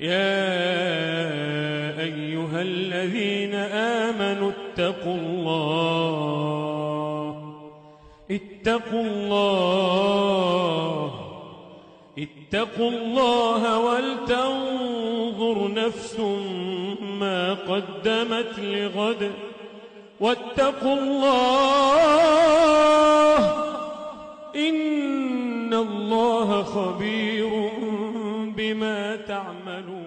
يا أيها الذين آمنوا اتقوا الله ولتنظر نفس ما قدمت لغد واتقوا الله إن الله خبير بما تعملون।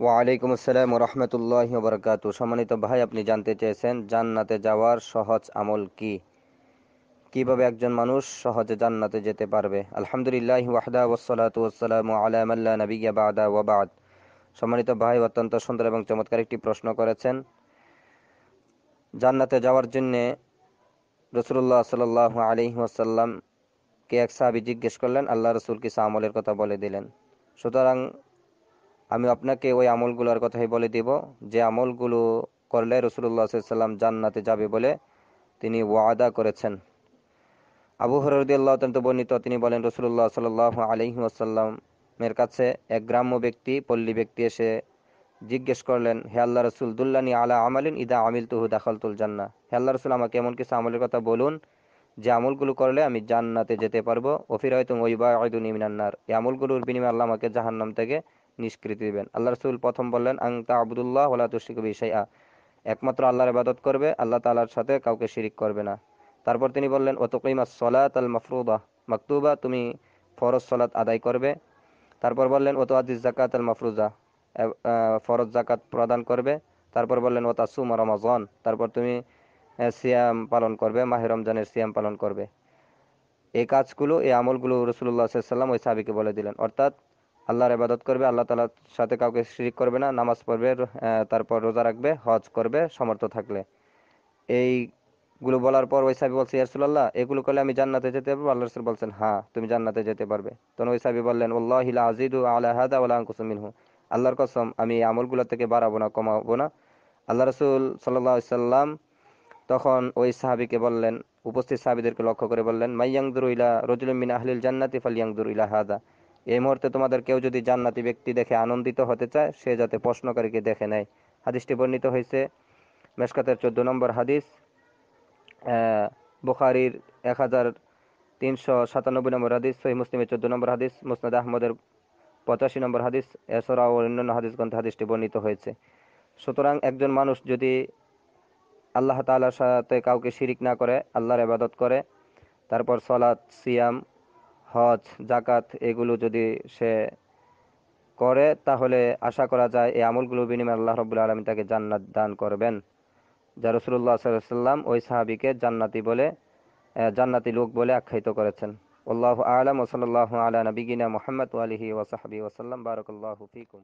ওয়ালাইকুম আসসালাম ওয়া রাহমাতুল্লাহি ওয়া বারাকাতুহু। সম্মানিত ভাই, আপনি জানতে চেয়েছেন জান্নাতে যাওয়ার সহজ আমল কি, কিভাবে একজন মানুষ সহজে জান্নাতে যেতে পারবে। আলহামদুলিল্লাহি ওয়াহদা ওয়াসসালাতু ওয়াসসালামু আলা মান লা নাবিয়্যা বা'দা ওয়া বা'দ। সম্মানিত ভাই, অত্যন্ত সুন্দর এবং চমৎকার একটি প্রশ্ন করেছেন। জান্নাতে যাওয়ার জন্য রাসূলুল্লাহ সাল্লাল্লাহু আলাইহি ওয়াসাল্লাম কে এক সাহাবী জিজ্ঞেস করলেন, আল্লাহ রাসূল কিছু আমলের কথা বলে দিলেন। সুতরাং আমি আপনাকে ওই আমলগুলোর কথাই বলে দিব যে আমলগুলো করলে রাসূলুল্লাহ সাল্লাল্লাহু আলাইহি ওয়াসাল্লাম জান্নাতে যাবে বলে তিনি ওয়াদা করেছেন। আবু হুরায়রা রাদিয়াল্লাহু তাআলা বর্ণিত, তিনি বলেন রাসূলুল্লাহ সাল্লাল্লাহু আলাইহি ওয়াসাল্লামের কাছে এক গ্রাম্য ব্যক্তি, পল্লী ব্যক্তি এসে জিজ্ঞেস করলেন, হে আল্লাহ রাসূল, দুল্লানি আলা আমালিন ইদা আমিলতুহু দাখালতুল জান্নাহ। হে আল্লাহ রাসূল, আমাকে এমন কিছু আমলের কথা বলুন যে আমলগুলো করলে আমি জান্নাতে যেতে পারবো। ওফিরায়তুম ওয়াইবাউদুনি মিনান নার, এই আমলগুলোর বিনিময়ে আল্লাহ আমাকে জাহান্নাম থেকে নিষ্কৃতি দিবেন। আল্লাহ রাসূল প্রথম বললেন, আন তা'বুদুল্লাহ ওয়া লা তুশরিকু বিহি শাইআ, একমাত্র আল্লাহর ইবাদত করবে, আল্লাহ তাআলার সাথে কাউকে শিরিক করবে না। তারপর তিনি বললেন, ওয়া তুকিমাস সালাতাল মাফরুদা মাকতুবা, তুমি ফরজ সালাত আদায় করবে। তারপর বললেন, ওয়া তুআদ্দিজ যাকাতাল মাফরুজা, ফরজ যাকাত প্রদান করবে। তারপর বললেন, ওয়া তাসুমা রমাযান, তারপর তুমি সিয়াম পালন করবে, মাহে রমজানের সিয়াম পালন করবে। এই কাজগুলো, এই আমলগুলো রাসূলুল্লাহ সাল্লাল্লাহু আলাইহি ওয়াসাল্লাম ওই সাহাবীকে বলে দিলেন। অর্থাৎ আল্লাহর ইবাদত করবে, আল্লাহ তাআলার সাথে কাউকে শিরিক করবে না, নামাজ পড়বে, তারপর রোজা রাখবে, হজ করবে সমর্থ থাকলে। এইগুলো বলার পর ওই সাহাবী বলছে, ইয়া রাসূলুল্লাহ, এগুলো করলে আমি জান্নাতে যেতে পারবো? আল্লাহ রাসূল বলছেন, হ্যাঁ, তুমি জান্নাতে যেতে পারবে। তখন ওই সাহাবী বললেন, ওয়াল্লাহি লা আযীদু আলা হাযা ওয়া লা আনকুসু মিনহু, আল্লাহর কসম, আমি এই আমলগুলো থেকে বাড়াবো না, কমাবো না। আল্লাহ রাসূল সাল্লাল্লাহু আলাইহি সাল্লাম তখন ওই সাহাবীকে বললেন, উপস্থিত সাহাবীদেরকে লক্ষ্য করে বললেন, মাইয়ানজুরু ইলা রাজুলিন মিন আহলিল জান্নাতি ফালইয়ানজুর ইলা হাযা, এই মুহূর্তে তোমাদের কেউ যদি জান্নাতি ব্যক্তি দেখে আনন্দিত হতে চায়, সে যাতে প্রশ্নকারীকে দেখে নেয়। হাদিসটি বর্ণিত হয়েছে মেশকাতের 14 নম্বর হাদিস, বুখারীর 1397 নম্বর হাদিস, সহিহ মুসলিমের 14 নম্বর হাদিস, মুসনাদ আহমদের 85 নম্বর হাদিস, এছাড়াও অন্যান্য হাদিস গ্রন্থে হাদিসটি বর্ণিত হয়েছে। সুতরাং একজন মানুষ যদি আল্লাহ তাআলার সাথে কাউকে শিরিক না করে, আল্লাহর ইবাদত করে, তারপর সালাত, সিয়াম, হজ, যাকাত এগুলো যদি সে করে, তাহলে আশা করা যায় এই আমলগুলোর বিনিময়ে আল্লাহ রাব্বুল আলামিন তাকে জান্নাত দান করবেন। যা রাসূলুল্লাহ সাল্লাল্লাহু আলাইহি ওয়াসাল্লাম ওই সাহাবীকে জান্নাতি লোক বলে আখ্যায়িত করেছেন। আল্লাহু আ'লাম ওয়া সাল্লাল্লাহু আলা নাবিয়িনা মুহাম্মদ ওয়া আলিহি ওয়া সাহবিহি ওয়া সাল্লাম। বারাকাল্লাহু ফীকুম।